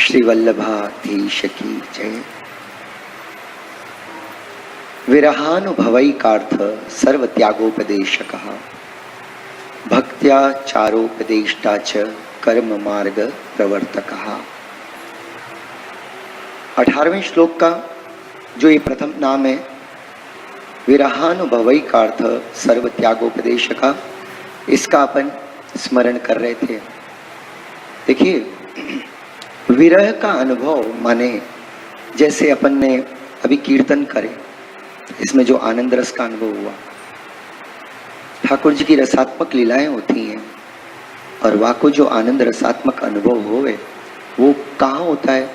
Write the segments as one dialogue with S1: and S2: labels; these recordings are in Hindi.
S1: श्री वल्लभाधीश की जय। विरहानुभवैकार्थ सर्व त्यागोपदेशकः भक्त्या चारोपदेष्टा च कर्म मार्ग प्रवर्तकः। 18वें श्लोक का जो ये प्रथम नाम है, विरहानुभवैकार्थ सर्व त्यागोपदेशकः, इसका अपन स्मरण कर रहे थे। देखिए, विरह का अनुभव माने जैसे अपन ने अभी कीर्तन करे, इसमें जो आनंद रस का अनुभव हुआ, ठाकुर जी की रसात्मक लीलाएं होती हैं और वहाँ को जो आनंद रसात्मक अनुभव होवे वो कहाँ होता है?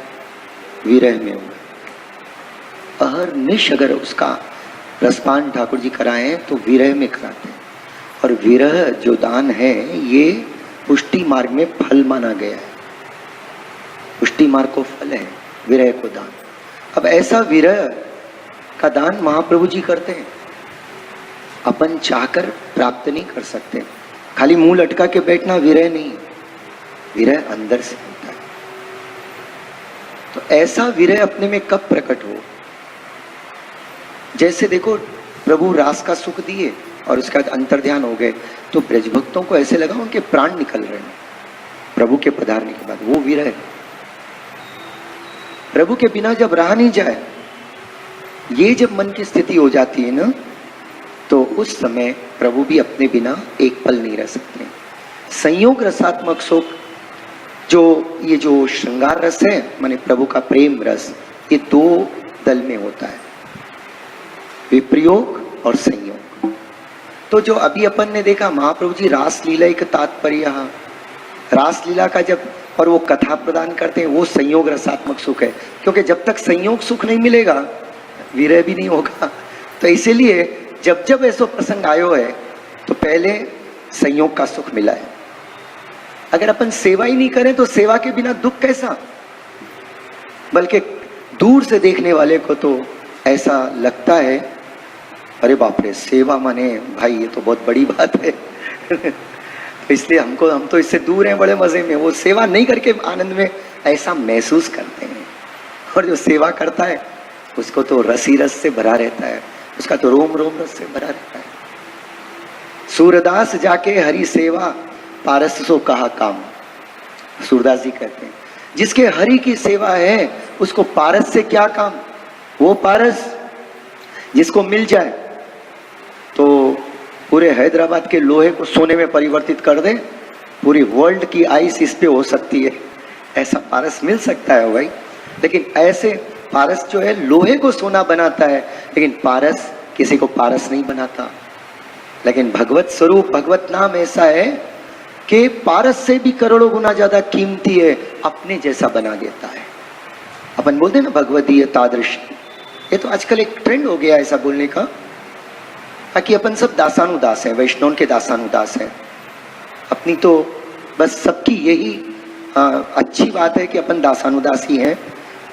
S1: विरह में होगा। अहर्निश अगर उसका रसपान ठाकुर जी कराए तो विरह में कराते हैं। और विरह जो दान है ये पुष्टि मार्ग में फल माना गया है। पुष्टि मार्ग को फल है, विरह को दान। अब ऐसा विरह का दान महाप्रभु जी करते हैं, अपन चाहकर प्राप्त नहीं कर सकते। खाली मुंह लटका के बैठना विरह नहीं, विरह अंदर से होता है। तो ऐसा विरह अपने में कब प्रकट हो? जैसे देखो, प्रभु रास का सुख दिए और उसके बाद अंतर्ध्यान हो गए, तो ब्रज भक्तों को ऐसे लगा उनके प्राण निकल रहे हैं प्रभु के पधारने के बाद। वो विरह, प्रभु के बिना जब रहा नहीं जाए, ये जब मन की स्थिति हो जाती है ना, तो उस समय प्रभु भी अपने बिना एक पल नहीं रह सकते। संयोग रसात्मक सुख, ये जो श्रृंगार रस है माने प्रभु का प्रेम रस, ये दो दल में होता है, विप्रयोग और संयोग। तो जो अभी अपन ने देखा, महाप्रभु जी रास लीला एक तात्पर्य, रास लीला का जब और वो कथा प्रदान करते हैं, वो संयोग रसात्मक सुख है। क्योंकि जब तक संयोग सुख नहीं मिलेगा विरह भी नहीं होगा। तो इसीलिए जब जब ऐसा प्रसंग आयो है तो पहले संयोग का सुख मिला है। अगर अपन सेवा ही नहीं करें तो सेवा के बिना दुख कैसा? बल्कि दूर से देखने वाले को तो ऐसा लगता है, अरे बाप रे, सेवा माने भाई ये तो बहुत बड़ी बात है। तो इसलिए हम तो इससे दूर हैं, बड़े मजे में। वो सेवा नहीं करके आनंद में ऐसा महसूस करते हैं। और जो सेवा करता है उसको तो रसी रस से भरा रहता है, उसका तो रोम रोम रस से भरा रहता है। सूरदास जाके हरि सेवा पारस सो कहा काम, सूरदास जी कहते हैं जिसके हरि की सेवा है उसको पारस से क्या काम। वो पारस जिसको मिल जाए तो पूरे हैदराबाद के लोहे को सोने में परिवर्तित कर दे, पूरी वर्ल्ड की आइस इस पे हो सकती है, ऐसा पारस मिल सकता है भाई। लेकिन ऐसे पारस जो है लोहे को सोना बनाता है, लेकिन पारस किसी को पारस नहीं बनाता। लेकिन भगवत स्वरूप, भगवत नाम ऐसा है कि पारस से भी करोड़ों गुना ज्यादा कीमती है, अपने जैसा बना देता है। अपन बोलते हैं ना भगवदीय तादृश, ये तो आजकल एक ट्रेंड हो गया ऐसा बोलने का, ताकि अपन सब दासानुदास हैं, वैष्णव के दासानुदास हैं। अपनी तो बस सबकी यही अच्छी बात है कि अपन दासानुदास ही हैं,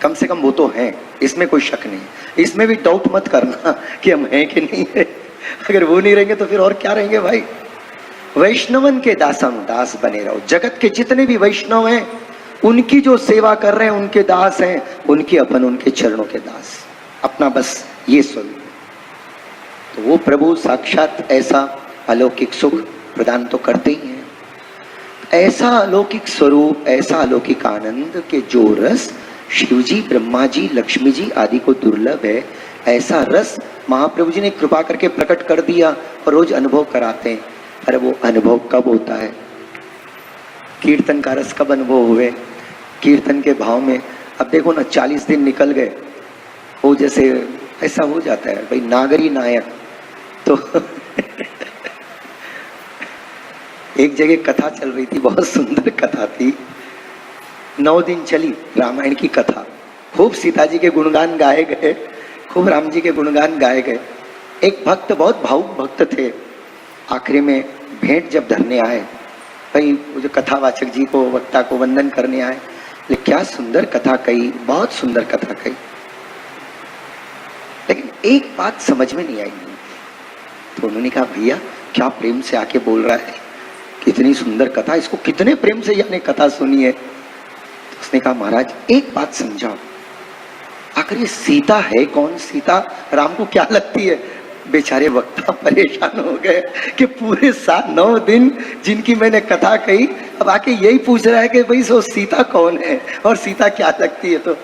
S1: कम से कम वो तो हैं, इसमें कोई शक नहीं। इसमें भी डाउट मत करना कि हम हैं कि नहीं है। अगर वो नहीं रहेंगे तो फिर और क्या रहेंगे भाई? वैष्णवन के दासानुदास बने रहो। जगत के जितने भी वैष्णव हैं उनकी जो सेवा कर रहे हैं, उनके दास हैं, उनके अपन उनके चरणों के दास, अपना बस ये स्वरूप। तो वो प्रभु साक्षात ऐसा अलौकिक सुख प्रदान तो करते ही हैं। ऐसा अलौकिक स्वरूप, ऐसा अलौकिक आनंद के जो रस शिव जी, ब्रह्मा जी, लक्ष्मी जी आदि को दुर्लभ है, ऐसा रस महाप्रभु जी ने कृपा करके प्रकट कर दिया और रोज अनुभव कराते हैं। अरे वो अनुभव कब होता है? कीर्तन का रस कब अनुभव हुए? कीर्तन के भाव में। अब देखो ना, 40 दिन निकल गए, वो जैसे ऐसा हो जाता है भाई, नागरी नायक। तो एक जगह कथा चल रही थी, बहुत सुंदर कथा थी, 9 दिन चली रामायण की कथा। खूब सीता जी के गुणगान गाए गए, खूब राम जी के गुणगान गाए गए। एक भक्त, बहुत भावुक भक्त थे, आखिरी में भेंट जब धरने आए, भाई वो जो कथावाचक जी को, वक्ता को वंदन करने आए, लेकिन क्या सुंदर कथा कही, बहुत सुंदर कथा कही। लेकिन एक बात समझ में नहीं आई। तो उन्होंने कहा, भैया क्या प्रेम से आके बोल रहा है, कितनी सुंदर कथा, इसको कितने प्रेम से यानी कथा सुनी है। उसने कहा महाराज एक बात समझाओ, आखिर ये सीता है कौन? सीता राम को क्या लगती है? बेचारे वक्ता परेशान हो गए कि पूरे 7-9 दिन जिनकी मैंने कथा कही, अब आके यही पूछ रहा है कि भाई सो सीता कौन है और सीता क्या लगती है। तो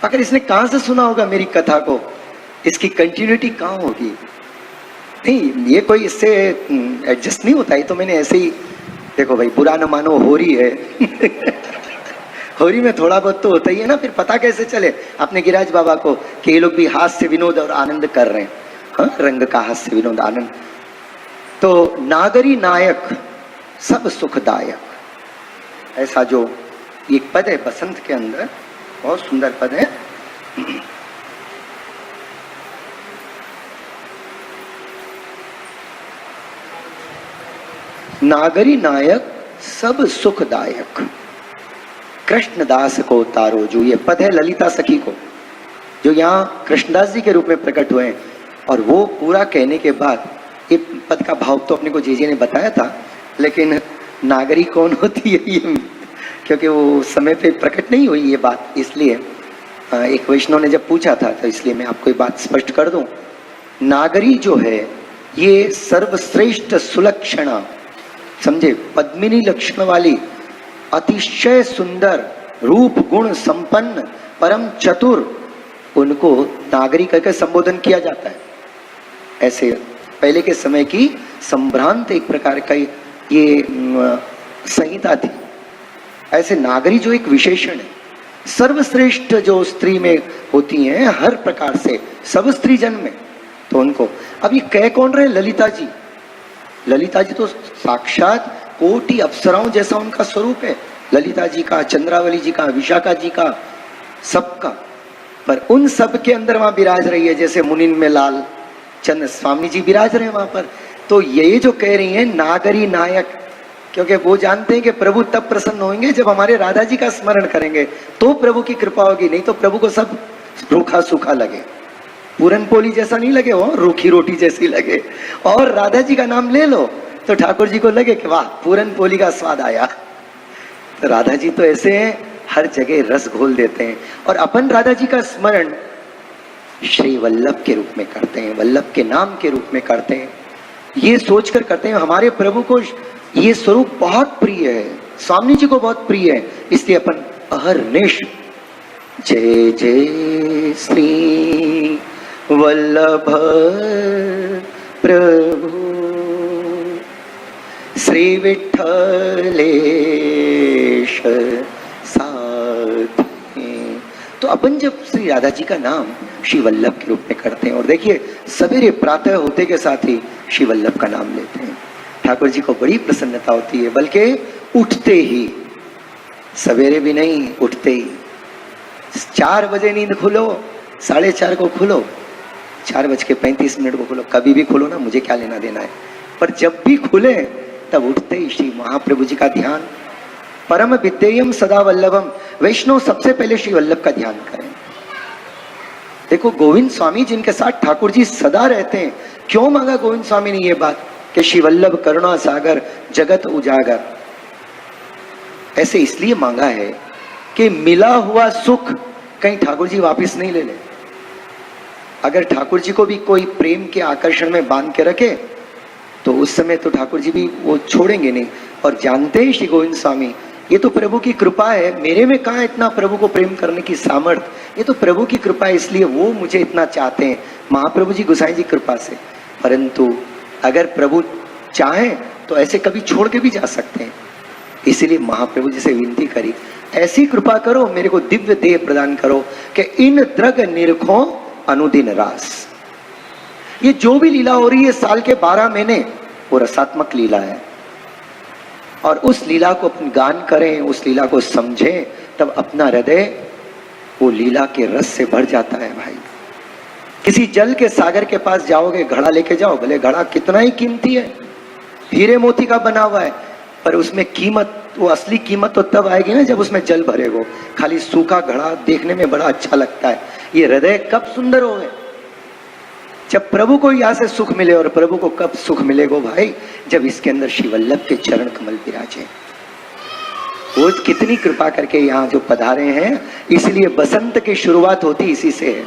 S1: आखिर इसने कहाँ से सुना होगा मेरी कथा को, इसकी कंटिन्यूटी कहाँ होगी? नहीं, ये कोई इससे एडजस्ट नहीं होता है। तो मैंने ऐसे ही, देखो भाई बुरा न मानो, हो रही है होरी में थोड़ा बहुत तो होता ही है ना, फिर पता कैसे चले अपने गिरिराज बाबा को कि ये लोग भी हास्य विनोद और आनंद कर रहे हैं। हाँ, रंग का हास्य विनोद आनंद। तो नागरी नायक सब सुखदायक, ऐसा जो एक पद है बसंत के अंदर, बहुत सुंदर पद है। नागरी नायक सब सुखदायक, कृष्णदास को तारो। जो ये पद है ललिता सखी को, जो यहाँ कृष्णदास जी के रूप में प्रकट हुए हैं। और वो पूरा कहने के बाद, ये पद का भाव तो अपने को जीजी ने बताया था, लेकिन नागरी कौन होती है ये, क्योंकि वो समय पे प्रकट नहीं हुई ये बात, इसलिए एक वैष्णव ने जब पूछा था तो इसलिए मैं आपको ये बात स्पष्ट कर दूं। नागरी जो है ये सर्वश्रेष्ठ सुलक्षणा, समझे, पद्मिनी लक्षण वाली, अतिशय सुंदर, रूप गुण संपन्न, परम चतुर, उनको नागरी कहकर संबोधन किया जाता है। ऐसे पहले के समय की संभ्रांत एक प्रकार का ये संहिता थी। ऐसे नागरी जो एक विशेषण है, सर्वश्रेष्ठ जो स्त्री में होती हैं हर प्रकार से, सब स्त्री जन्म में, तो उनको अब ये कह कौन रहे? ललिता जी। ललिता जी तो साक्षात कोटि अप्सराओं जैसा उनका स्वरूप है, ललिता जी का, चंद्रावली जी का, विशाखा जी का, सबका। पर उन सब के अंदर वहां विराज रही है, जैसे मुनिन में लाल चंद्र स्वामी जी विराज रहे हैं वहां पर। तो ये जो कह रही है नागरी नायक, क्योंकि वो जानते हैं कि प्रभु तब प्रसन्न होंगे जब हमारे राधा जी का स्मरण करेंगे, तो प्रभु की कृपा होगी, नहीं तो प्रभु को सब रूखा सूखा लगे, पूरन पोली जैसा नहीं लगे, वो रूखी रोटी जैसी लगे। और राधा जी का नाम ले लो तो ठाकुर जी को लगे कि वाह पूरन पोली का स्वाद आया। तो राधा जी तो ऐसे हैं, हर जगह रस घोल देते हैं। और अपन राधा जी का स्मरण श्री वल्लभ के रूप में करते हैं, वल्लभ के नाम के रूप में करते हैं, ये सोचकर करते हैं हमारे प्रभु को ये स्वरूप बहुत प्रिय है, स्वामी जी को बहुत प्रिय है, इसलिए अपन अहर्निश जय जय श्री वल्लभ प्रभु श्री विठ्ठलेश साथी। तो अपन जब श्री राधा जी का नाम श्री वल्लभ के रूप में करते हैं, और देखिए सवेरे प्रातः होते के साथ ही श्री वल्लभ का नाम लेते हैं, ठाकुर जी को बड़ी प्रसन्नता होती है। बल्कि उठते ही, सवेरे भी नहीं, उठते ही 4 बजे नींद खुलो, 4:30 को खुलो, 4:35 को खुलो, कभी भी खुलो ना, मुझे क्या लेना देना है, पर जब भी खुले तब उठते ही श्री महाप्रभु जी का ध्यान। परम विद्येयम सदा वल्लभम, वैष्णव सबसे पहले श्री वल्लभ का ध्यान करें। देखो गोविंद स्वामी जिनके साथ ठाकुर जी सदा रहते हैं, क्यों मांगा गोविंद स्वामी ने ये बात कि श्री वल्लभ करुणा सागर जगत उजागर? ऐसे इसलिए मांगा है कि मिला हुआ सुख कहीं ठाकुर जी वापस नहीं ले ले। अगर ठाकुर जी को भी कोई प्रेम के आकर्षण में बांध के रखे तो उस समय तो ठाकुर जी भी वो छोड़ेंगे नहीं। और जानते हैं श्री गोविंद स्वामी, ये तो प्रभु की कृपा है, मेरे में कहाँ इतना प्रभु को प्रेम करने की सामर्थ्य, ये तो प्रभु की कृपा है, इसलिए वो मुझे इतना चाहते हैं, महाप्रभु जी गोसाई जी कृपा से। परंतु अगर प्रभु चाहे तो ऐसे कभी छोड़ के भी जा सकते हैं, इसलिए महाप्रभु जी से विनती करी, ऐसी कृपा करो, मेरे को दिव्य देह प्रदान करो कि इन द्रग निरखो अनुदिन रास। ये जो भी लीला हो रही है साल के 12 महीने, वो रसात्मक लीला है, और उस लीला को अपन गान करें, उस लीला को समझें, तब अपना हृदय वो लीला के रस से भर जाता है। भाई किसी जल के सागर के पास जाओगे, घड़ा लेके जाओ, भले घड़ा कितना ही कीमती है, हीरे मोती का बना हुआ है, पर उसमें कीमत, वो असली कीमत तो तब आएगी ना जब उसमें जल भरेगो। खाली सूखा घड़ा देखने में बड़ा अच्छा लगता है, ये हृदय कब सुंदर हो गए जब प्रभु को यहाँ से सुख मिले। और प्रभु को कब सुख मिलेगा भाई? जब इसके अंदर श्री वल्लभ के चरण कमल विराजे। वो कितनी कृपा करके यहाँ जो पधारे हैं, इसलिए बसंत की शुरुआत होती इसी से है।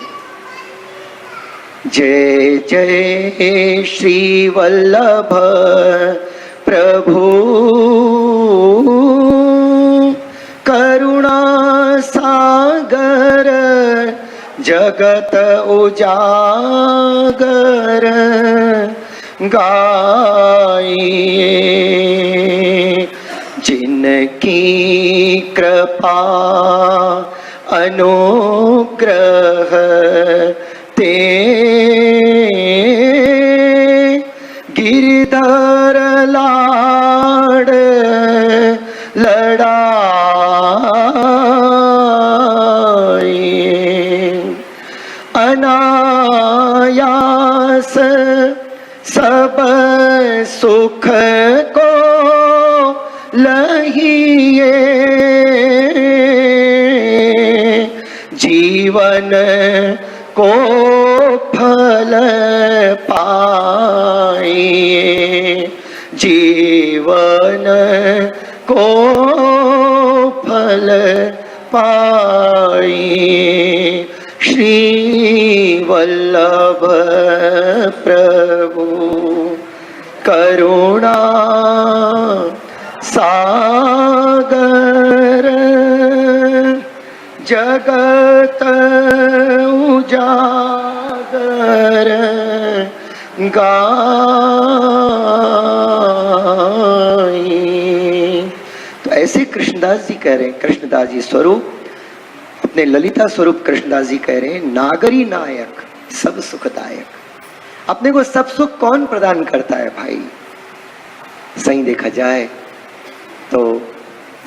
S1: जय जय श्री वल्लभ प्रभु, करुणा सागर जगत उजागर, गाइए जिनकी कृपा अनुग्रह ते गिरधर लाड लड़ाए, अनायास सब सुख को लहिए, जीवन को फल पाइए, जीवन को फल पाइए। श्री वल्लभ प्रभु करुणा सागर जगत उजागर, गाइए। तो ऐसे कृष्णदास जी कह रहे हैं, कृष्णदास जी स्वरूप अपने ललिता स्वरूप कृष्णदास जी कह रहे हैं, नागरी नायक सब सुखदायक। अपने को सब सुख कौन प्रदान करता है भाई? सही देखा जाए तो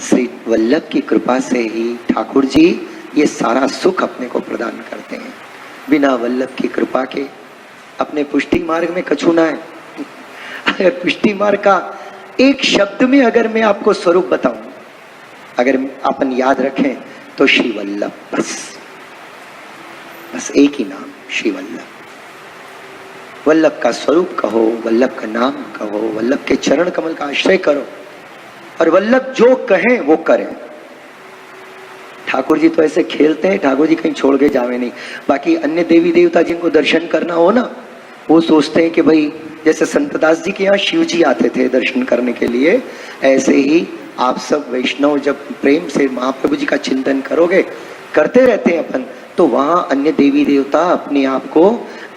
S1: श्री वल्लभ की कृपा से ही ठाकुर जी ये सारा सुख अपने को प्रदान करते हैं। बिना वल्लभ की कृपा के अपने पुष्टि मार्ग में कछु ना है। अगर पुष्टि मार्ग का एक शब्द में अगर मैं आपको स्वरूप बताऊं, अगर अपन याद रखें तो श्री वल्लभ, बस एक ही नाम श्री वल्लभ। वल्लभ का स्वरूप कहो, वल्लभ का नाम कहो, वल्लभ के चरण कमल का आश्रय करो, और वल्लभ जो कहें वो करें। ठाकुर जी तो ऐसे खेलते हैं, ठाकुर जी कहीं छोड़ के जावे नहीं। बाकी अन्य देवी देवता जिनको दर्शन करना हो ना, वो सोचते हैं कि भाई जैसे संतदास जी के यहाँ शिव जी आते थे दर्शन करने के लिए, ऐसे ही आप सब वैष्णव जब प्रेम से महाप्रभु जी का चिंतन करोगे, करते रहते हैं अपन, तो वहां अन्य देवी देवता अपने आप को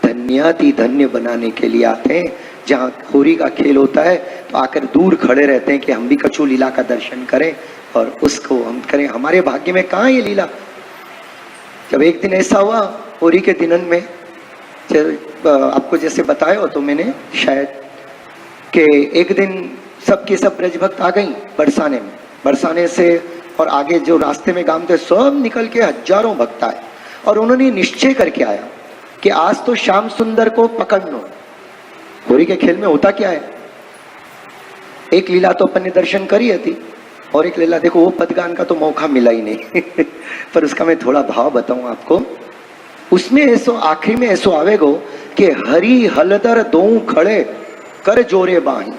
S1: धन्याति धन्य बनाने के लिए आते हैं। जहाँ होरी का खेल होता है तो आकर दूर खड़े रहते हैं कि हम भी कछु लीला का दर्शन करें और उसको हम करें। हमारे भाग्य में कहाँ ये लीला? जब एक दिन ऐसा हुआ होरी के दिनन में, आपको जैसे बताया हो तो मैंने शायद, कि एक दिन सबके सब ब्रज भक्त आ गई बरसाने में, बरसाने से और आगे जो रास्ते में गांव थे सब निकल के हजारों भक्त आए, और उन्होंने निश्चय करके आया कि आज तो श्याम सुंदर को पकड़ना। होरी के खेल में होता क्या है, एक लीला तो अपन ने दर्शन करी थी, और एक लीला देखो वो पदगान का तो मौका मिला ही नहीं पर उसका मैं थोड़ा भाव बताऊं आपको। उसमें ऐसो आखिरी में ऐसो आवेगो कि हरि हलदर दो खड़े कर जोरे बाही।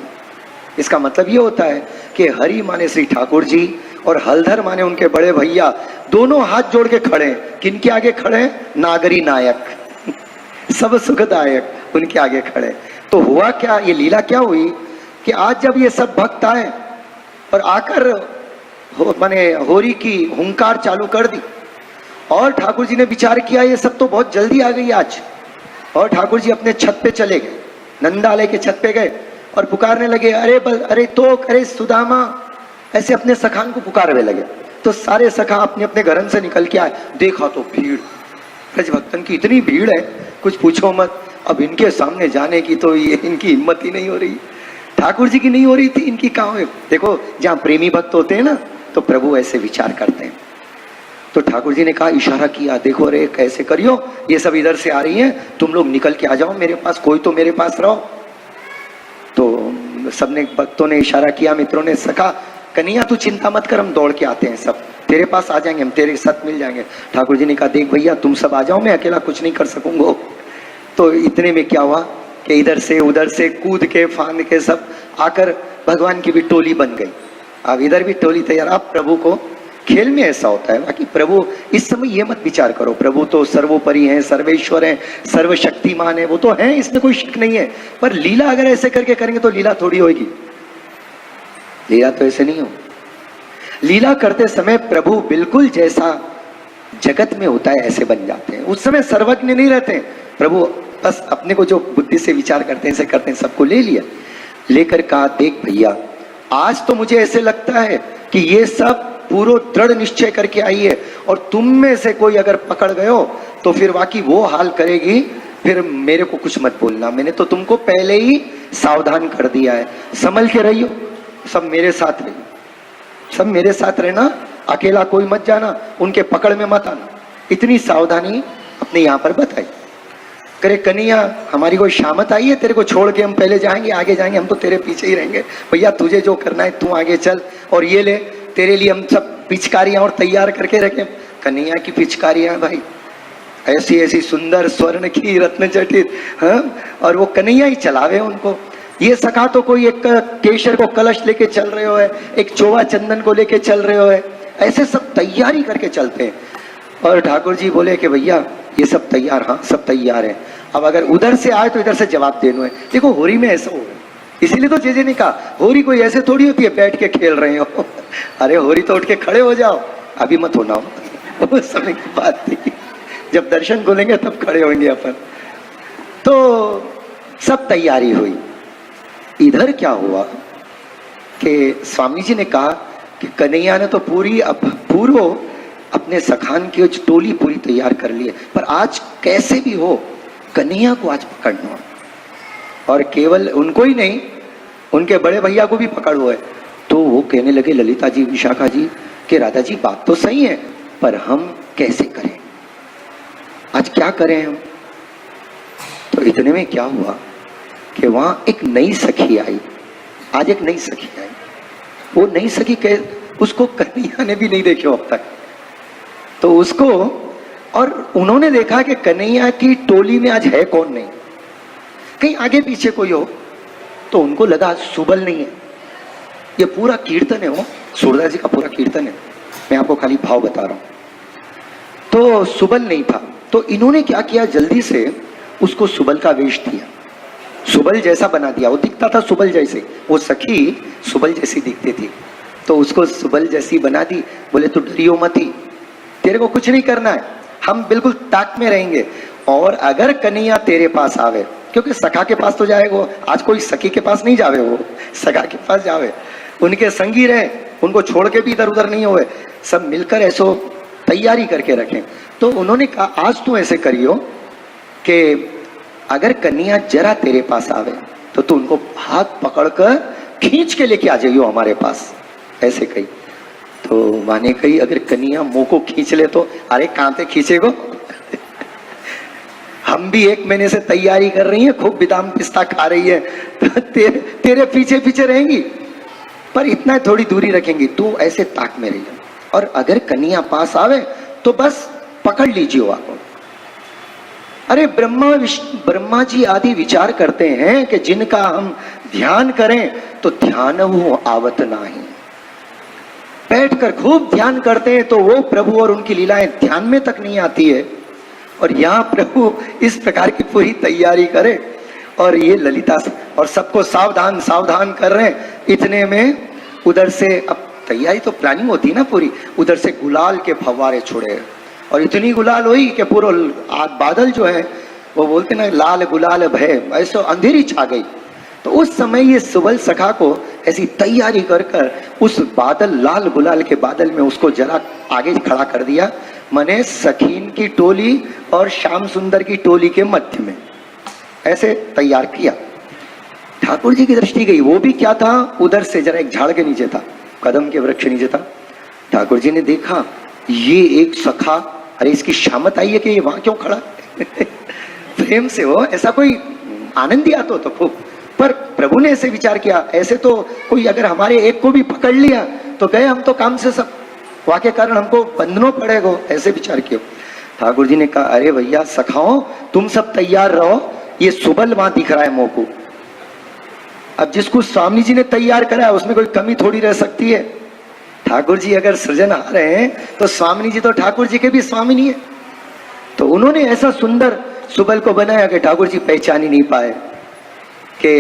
S1: इसका मतलब ये होता है कि हरि माने श्री ठाकुर जी और हलधर माने उनके बड़े भैया, दोनों हाथ जोड़ के खड़े। किनके आगे खड़े? नागरी नायक सब सुखदायक, उनके आगे खड़े। तो हुआ क्या, ये लीला क्या हुई कि आज जब ये सब भक्त आए और आकर माने होरी की हुंकार चालू कर दी, और ठाकुर जी ने विचार किया ये सब तो बहुत जल्दी आ गई आज, और ठाकुर जी अपने छत पे चले गए, नंदालय के छत पे गए और पुकारने लगे, अरे तो अरे सुदामा, ऐसे अपने सखान को पुकारने लगे। तो सारे सखा अपने अपने घरन से निकल के आए। देखा तो भीड़, ब्रज भक्तन की इतनी भीड़ है कुछ पूछो मत। अब इनके सामने जाने की तो ये इनकी हिम्मत ही नहीं हो रही, ठाकुर जी की नहीं हो रही थी, इनकी कहाँ है? देखो जहाँ प्रेमी भक्त होते हैं ना तो प्रभु ऐसे विचार करते हैं। तो ठाकुर जी ने कहा, इशारा किया, देखो अरे कैसे करियो, ये सब इधर से आ रही हैं, तुम लोग निकल के आ जाओ मेरे पास, कोई तो मेरे पास रहो। तो सबने भक्तों ने इशारा किया, मित्रों ने, सखा कन्हैया तू चिंता मत कर, हम दौड़ के आते हैं, सब तेरे पास आ जाएंगे, हम तेरे साथ मिल जाएंगे। ठाकुर जी ने कहा, देख भैया तुम सब आ जाओ, मैं अकेला कुछ नहीं कर सकूंगा। तो इतने में क्या हुआ कि इधर से उधर से कूद के फांद के सब आकर भगवान की भी टोली बन गई। अब इधर भी टोली तैयार। आप प्रभु को खेल में ऐसा होता है, बाकी प्रभु इस समय ये मत विचार करो, प्रभु तो सर्वोपरि हैं, सर्वेश्वर हैं, सर्वशक्तिमान है, वो तो है, इसमें कोई शक नहीं है। पर लीला अगर ऐसे करके करेंगे तो लीला थोड़ी होगी, लीला तो ऐसे नहीं हो। लीला करते समय प्रभु बिल्कुल जैसा जगत में होता है ऐसे बन जाते हैं। उस समय सर्वज्ञ नहीं रहते हैं प्रभु, बस अपने को जो बुद्धि से विचार करते हैं ऐसे करते हैं। सबको ले लिया, लेकर कहा देख भैया, आज तो मुझे ऐसे लगता है कि ये सब पूरा दृढ़ निश्चय करके आई है, और तुम में से कोई अगर पकड़ गए हो तो फिर वाकई वो हाल करेगी, फिर मेरे को कुछ मत बोलना, मैंने तो तुमको पहले ही सावधान कर दिया है। संभल के रहियो, सब मेरे साथ रहियो, सब मेरे साथ रहना, अकेला कोई मत जाना, उनके पकड़ में मत आना। इतनी सावधानी अपने यहाँ पर बताई। करे कन्हैया, हमारी कोई शामत आई है तेरे को छोड़ के हम पहले जाएंगे, आगे जाएंगे, हम तो तेरे पीछे ही रहेंगे। भैया तुझे जो करना है तू आगे चल, और ये ले तेरे लिए हम सब पिचकारियां और तैयार करके रखें। कन्हैया की पिचकारियां भाई ऐसी ऐसी सुंदर स्वर्ण की रत्न जटित, हाँ, और वो कन्हैया ही चलावे उनको। ये सखा तो कोई एक केशर को कलश लेके चल रहे हो है, एक चोवा चंदन को लेके चल रहे हो है, ऐसे सब तैयारी करके चलते हैं। और ठाकुर जी बोले कि भैया ये सब तैयार, हाँ सब तैयार है, अब अगर उधर से आए तो इधर से जवाब देना है। देखो होरी में ऐसा हो गया, इसीलिए तो जेजे ने कहा होरी कोई ऐसे थोड़ी होती है बैठ के खेल रहे हो। अरे होरी तो उठ के खड़े हो जाओ, अभी मत होना हो। उस समय की बात थी, जब दर्शन खोलेंगे तब खड़े होंगे अपन। तो सब तैयारी हुई। इधर क्या हुआ कि स्वामी जी ने कहा कि कन्हैया ने तो पूर्व अपने सखान की टोली पूरी तैयार कर ली है, पर आज कैसे भी हो कन्हैया को आज पकड़ना, और केवल उनको ही नहीं उनके बड़े भैया को भी पकड़ हुआ है। तो वो कहने लगे ललिता जी, विशाखा जी कि राधा जी बात तो सही है, पर हम कैसे करें, आज क्या करें हम। तो इतने में क्या हुआ कि वहां एक नई सखी आई। आज एक नई सखी आई, वो नई सखी उसको कन्हैया ने भी नहीं देखे अब तक, तो उसको, और उन्होंने देखा कि कन्हैया की टोली में आज है कौन नहीं, कहीं आगे पीछे कोई हो, तो उनको लगा सुबल नहीं है, ये पूरा कीर्तन है, वो सूरदास जी का पूरा कीर्तन है, मैं आपको खाली भाव बता रहा हूं। तो सुबल नहीं था, तो इन्होंने क्या किया, जल्दी से उसको सुबल का वेश दिया, सुबल जैसा बना दिया। वो दिखता था सुबल जैसे, वो सखी सुबल जैसी दिखती थी, तो उसको सुबल जैसी बना दी। बोले तू डरियो मती, तेरे को कुछ नहीं करना है, हम बिल्कुल ताक में रहेंगे, और अगर कन्हैया तेरे पास आवे, क्योंकि सखा के पास तो जाएगा, आज कोई सखी के पास नहीं जावे, वो सखा के पास जावे, उनके संगी रहे, उनको छोड़ के भी इधर उधर नहीं हुए, सब मिलकर ऐसो तैयारी करके रखें। तो उन्होंने कहा आज तू ऐसे करियो कि अगर कन्हैया जरा तेरे पास आवे तो तू उनको हाथ पकड़कर खींच के लेके आ जाइयो हमारे पास, ऐसे कही। तो माने कही अगर कन्हैया मुंह को खींच ले तो, अरे कहां से खींचेगो, हम भी 1 महीने से तैयारी कर रही है, खूब बादाम पिस्ता खा रही है, तो तेरे पीछे पीछे रहेंगी, पर इतना थोड़ी दूरी रखेंगी, तू ऐसे ताक में रहिए, और अगर कन्हैया पास आवे तो बस पकड़ लीजिए आपको। अरे ब्रह्मा जी आदि विचार करते हैं कि जिनका हम ध्यान करें तो ध्यान वो आवत नहीं, बैठकर खूब ध्यान करते हैं तो वो प्रभु और उनकी लीलाएं ध्यान में तक नहीं आती है। और यहाँ प्रभु इस प्रकार की पूरी तैयारी करे, और ये ललिता और सबको सावधान सावधान कर रहे हैं। इतने में उधर से, अब तैयारी तो प्लानिंग होती ना पूरी, उधर से गुलाल के फव्वारे छोड़े, और इतनी गुलाल हुई कि पूरा बादल जो है वो बोलते ना लाल गुलाल भय, ऐसा अंधेरी छा गई। तो उस समय ये सुबल सखा को ऐसी तैयारी कर कर उस बादल, लाल गुलाल के बादल में उसको जरा आगे खड़ा कर दिया, मने सखीन की टोली और श्याम सुंदर की टोली के मध्य में ऐसे तैयार किया। ठाकुर जी की दृष्टि गई, वो भी क्या था, उधर से जरा एक झाड़ के नीचे था, कदम के वृक्ष नीचे था। ठाकुर जी ने देखा ये एक सखा, अरे इसकी शामत आई है कि ये वहां क्यों खड़ा प्रेम से हो, ऐसा कोई आनंद ही आता तो खूब। पर प्रभु ने ऐसे विचार किया, ऐसे तो कोई अगर हमारे एक को भी पकड़ लिया तो गए हम तो काम से, सब वहां के कारण हमको बंधनों पड़ेगा, ऐसे विचार किया। ठाकुर जी ने कहा अरे भैया सखाओ तुम सब तैयार रहो, ये सुबल वहां दिख रहा है मोको, अब जिसको स्वामी जी ने तैयार करा है उसमें कोई कमी थोड़ी रह सकती है। ठाकुर जी अगर सृजनहार हैं तो स्वामी जी तो ठाकुर जी के भी स्वामी नहीं है। तो उन्होंने ऐसा सुंदर सुबल को बनाया कि ठाकुर जी पहचान ही नहीं पाए। कि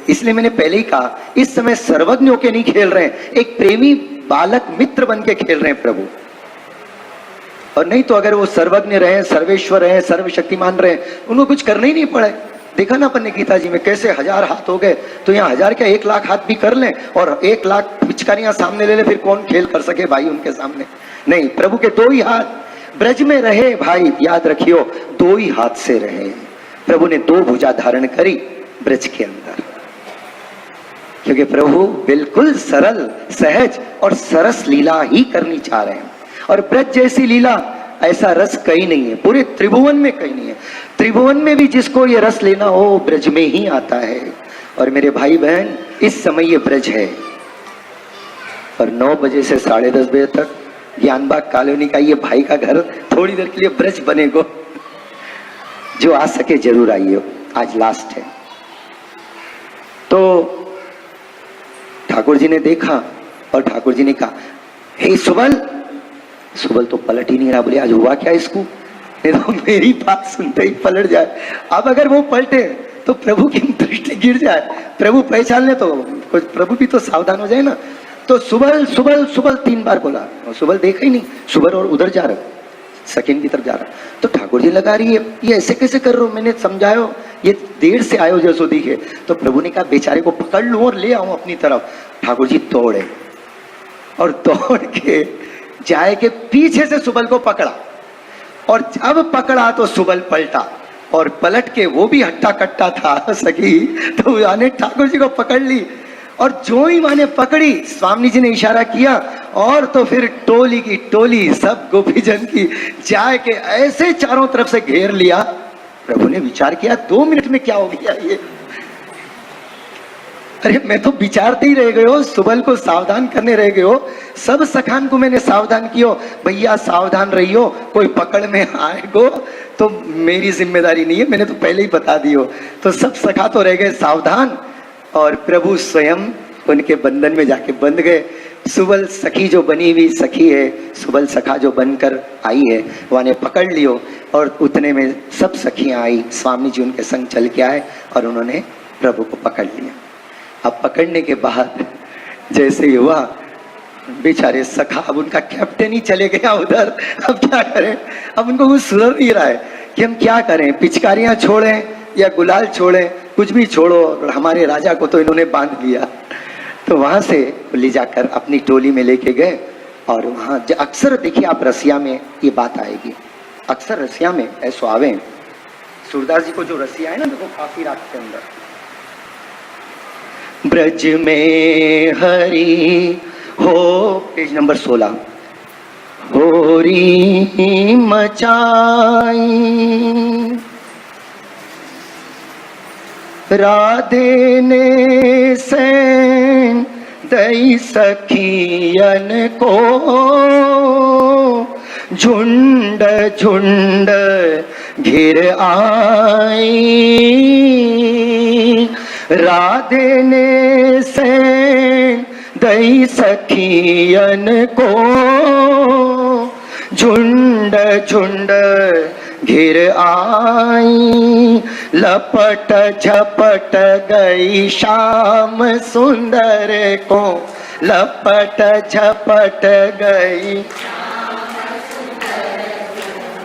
S1: इसलिए मैंने पहले ही कहा, इस समय सर्वज्ञ होके नहीं खेल रहे हैं, एक प्रेमी बालक मित्र बन के खेल रहे हैं प्रभु। और नहीं तो अगर वो सर्वज्ञ रहे, सर्वेश्वर रहे, सर्वशक्तिमान रहे, उनको कुछ करना ही नहीं पड़े। देखा ना अपन ने गीता जी में कैसे 1000 हाथ हो गए, तो यहाँ 1000 क्या 1 लाख हाथ भी कर लें और 1 लाख पिचकारियां सामने ले ले, फिर कौन खेल कर सके भाई उनके सामने। नहीं, प्रभु के 2 ही हाथ ब्रज में रहे भाई, याद रखियो 2 ही हाथ से रहे। प्रभु ने 2 भुजा धारण करी ब्रज के अंदर, क्योंकि प्रभु बिल्कुल सरल सहज और सरस लीला ही करनी चाह रहे हैं। और ब्रज जैसी लीला ऐसा रस कहीं नहीं है, पूरे त्रिभुवन में कहीं नहीं है। त्रिभुवन में भी जिसको ये रस लेना हो ब्रज में ही आता है। और मेरे भाई बहन, इस समय ये ब्रज है और 9 बजे से 10:30 बजे तक ज्ञानबाग कॉलोनी का ये भाई का घर थोड़ी देर के लिए ब्रज बनेगा। जो आ सके जरूर आइए, आज लास्ट है। तो ठाकुर जी ने देखा और ठाकुर जी ने कहा, हे सुबल। सुबल तो पलट ही नहीं रहा, बोले आज हुआ क्या इसको, नहीं तो मेरी बात सुनते ही पलट जाए। अब अगर वो पलटे तो प्रभु की दृष्टि गिर जाए, प्रभु पहचान ले तो कुछ, प्रभु भी तो सावधान हो जाए ना। तो सुबल सुबल सुबल 3 बार बोला और सुबल देखा ही नहीं। सुबल और उधर जा रहा, सकिन की तरफ जा रहा। तो ठाकुर जी लगा रही है, ये ऐसे कैसे कर रहे हो, मैंने समझायो, ये देर से आयो जसोदी के। तो प्रभु ने कहा बेचारे को पकड़ लूं और ले आऊं अपनी तरफ। ठाकुर जी दौड़े और दौड़ के जाए के पीछे से सुबल को पकड़ा, और जब पकड़ा तो सुबल पलटा, और पलट के वो भी हट्टा कट्टा था सखी, तो आने ठाकुर जी को पकड़ ली। और जो ही माने पकड़ी, स्वामी जी ने इशारा किया और तो फिर टोली की टोली सब गोपीजन की जाए के ऐसे चारों तरफ से घेर लिया। प्रभु ने विचार किया 2 मिनट में क्या हो गया ये। अरे मैं तो विचारते ही रह गए हो, सुबल को सावधान करने रह गए हो। सब सखान को मैंने सावधान कियो, भैया सावधान रहियो, कोई पकड़ में आएगो तो मेरी जिम्मेदारी नहीं है, मैंने तो पहले ही बता दियो। तो सब सखा तो रह गए सावधान, और प्रभु स्वयं उनके बंधन में जाके बंध गए। सुबल सखी जो बनी हुई सखी है, सुबल सखा जो बनकर आई है, वहाँ ने पकड़ लियो। और उतने में सब सखियां आई, स्वामी जी उनके संग चल के आए और उन्होंने प्रभु को पकड़ लिया। अब पकड़ने के बाद जैसे ही हुआ, बेचारे सखा, अब उनका कैप्टन ही चले गया उधर। अब क्या करें, अब उनको कुछ सुधर नहीं रहा है कि हम क्या करें, पिचकारियां छोड़ें या गुलाल छोड़ें, कुछ भी छोड़ो, हमारे राजा को तो इन्होंने बांध लिया। तो वहां से ले जाकर अपनी टोली में लेके गए। और वहां अक्सर देखिए आप रसिया में ये बात आएगी, अक्सर रसिया में ऐसा आवे, सूरदास जी को जो रसिया है ना, देखो काफी रात के अंदर, ब्रज में हरि हो, पेज नंबर 16, होरी मचाई राधे ने सैन दई सखियन को, झुंड झुंड घिर आई। राधे ने सैन दई सखियन को, झुंड झुंड घिर आई। लपट झपट गई श्याम सुंदर को, लपट झपट गई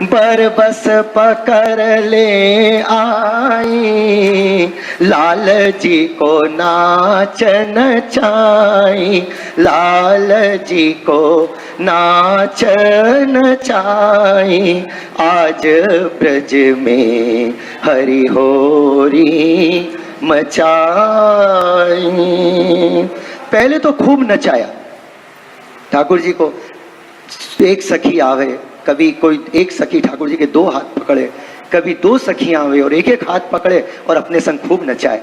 S1: बरबस पकड़ ले आई। लाल जी को नाच नचाई, लाल जी को नाच नचाई। आज ब्रज में हरि होरी मचाई। पहले तो खूब नचाया ठाकुर जी को। एक सखी आवे, कभी कोई एक सखी ठाकुर जी के 2 हाथ पकड़े, कभी 2 सखियां आवे और एक हाथ पकड़े और अपने संग खूब नचाए।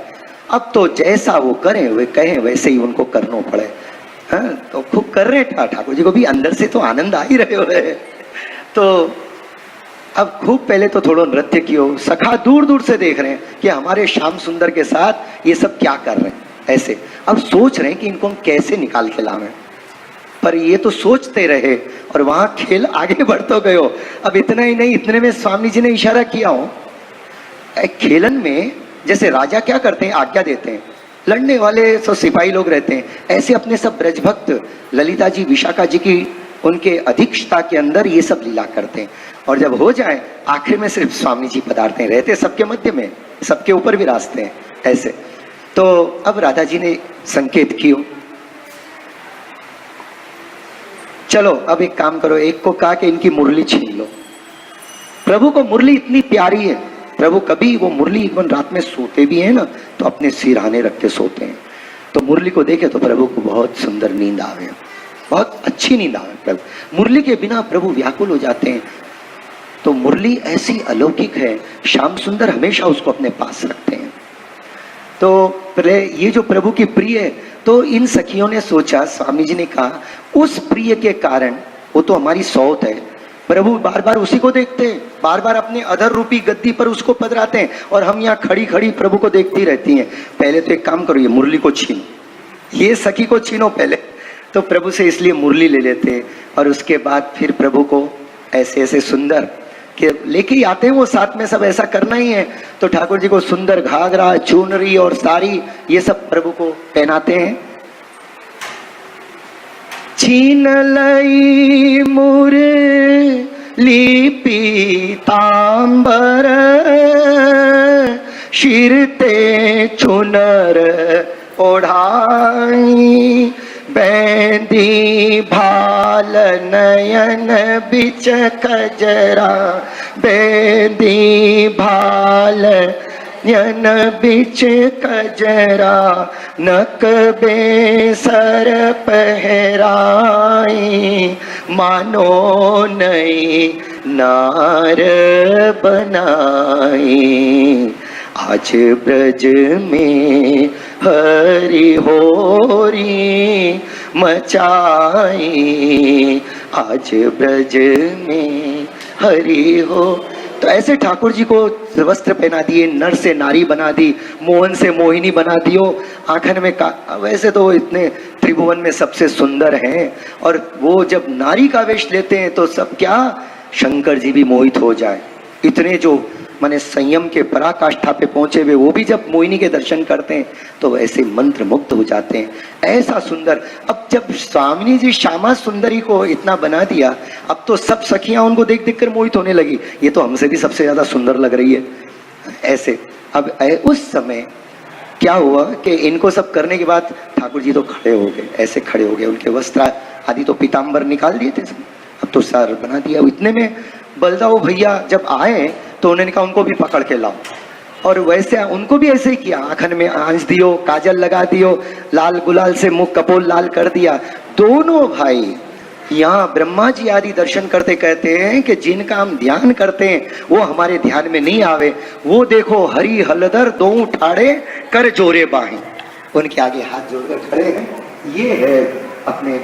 S1: अब तो जैसा वो करें, वे कहें वैसे ही उनको करना पड़े। हाँ, तो खूब कर रहे ठाकुर जी को भी अंदर से तो आनंद आ ही रहे हो रहे। तो अब खूब पहले तो थोड़ा नृत्य कियो, सखा दूर दूर से देख रहे हैं कि हमारे श्याम सुंदर के साथ ये सब क्या कर रहे हैं। ऐसे। अब सोच रहे हैं कि इनको हम कैसे निकाल के लावें, पर ये तो सोचते रहे और वहां खेल आगे बढ़ते गए हो। अब इतना ही नहीं, इतने में स्वामी जी ने इशारा किया हो, खेलन में जैसे राजा क्या करते हैं, आज्ञा देते हैं, लड़ने वाले सब सिपाही लोग रहते हैं, ऐसे अपने सब ब्रजभक्त ललिता जी, विशाखा जी की उनके अधीक्षता के अंदर ये सब लीला करते हैं। और जब हो जाए आखिर में सिर्फ स्वामी जी पधारते हैं, रहते सबके मध्य में, सबके ऊपर विराजते हैं ऐसे। तो अब राधा जी ने संकेत किया, चलो अब एक काम करो, एक को कहा कि इनकी मुरली छीन लो। प्रभु को मुरली इतनी प्यारी है, प्रभु कभी वो मुरली इवन रात में सोते भी हैं ना तो अपने सिरहाने रख के सोते हैं। तो मुरली को देखे तो प्रभु को बहुत सुंदर नींद आवे, बहुत अच्छी नींद आवे। प्रभु मुरली के बिना प्रभु व्याकुल हो जाते हैं। तो मुरली ऐसी अलौकिक है, श्याम सुंदर हमेशा उसको अपने पास रखते हैं। तो पहले ये जो प्रभु की प्रिय है, तो इन सखियों ने सोचा, स्वामी जी ने कहा उस प्रिय के कारण, वो तो हमारी सौत है, प्रभु बार बार उसी को देखते हैं, बार बार अपने अधर रूपी गद्दी पर उसको पधराते हैं और हम यहाँ खड़ी खड़ी प्रभु को देखती रहती हैं। पहले तो एक काम करो, ये मुरली को छीनो, ये सखी को छीनो पहले। तो प्रभु से इसलिए मुरली ले लेते और उसके बाद फिर प्रभु को ऐसे ऐसे सुंदर के लेके ही आते हैं वो साथ में, सब ऐसा करना ही है। तो ठाकुर जी को सुंदर घाघरा, चुनरी और साड़ी ये सब प्रभु को पहनाते हैं। छीन लई मुरली पीतांबर, शिरते चुनर ओढ़ाई, बेंदी भाल नयन बिच कजरा, बेंदी भाल नयन बिच कजरा, नक बेसर पहराई, मानो नई नार बनाई, आज ब्रज में हरि होरी मचाई, आज ब्रज में हरि हो। तो ऐसे ठाकुर जी को वस्त्र पहना दिए, नर से नारी बना दी, मोहन से मोहिनी बना दियो, आंखन में वैसे तो इतने त्रिभुवन में सबसे सुंदर हैं, और वो जब नारी का वेश लेते हैं तो सब क्या, शंकर जी भी मोहित हो जाए। इतने जो माने संयम के पराकाष्ठा पे पहुंचे हुए वो भी जब मोहिनी के दर्शन करते हैं तो ऐसे मंत्र मुग्ध हो जाते हैं, ऐसा सुंदर। अब जब स्वामिनी जी श्यामा सुंदरी को इतना बना दिया, अब तो सब सखियां उनको देख देख कर मोहित होने लगी, ये तो हमसे भी सबसे ज्यादा सुंदर लग रही है ऐसे। अब उस समय क्या हुआ कि इनको सब करने के बाद ठाकुर जी तो खड़े हो गए, ऐसे खड़े हो गए, उनके वस्त्र आदि तो पीताम्बर निकाल दिए थे, अब तो सार बना दिया। इतने में बलदाऊ भैया जब आए तो उन्होंने कहा उनको भी पकड़ के लाओ, और वैसे उनको भी ऐसे ही किया, आंखन में आंच दियो, काजल लगा दियो, लाल गुलाल से मुख कपोल लाल कर दिया। दोनों भाई यहाँ ब्रह्मा जी आदि दर्शन करते कहते हैं कि जिनका हम ध्यान करते हैं वो हमारे ध्यान में नहीं आवे, वो देखो हरि हलदर दो ठाड़े कर जोरे बाहें, उनके आगे हाथ जोड़कर खड़े हैं। ये है अपने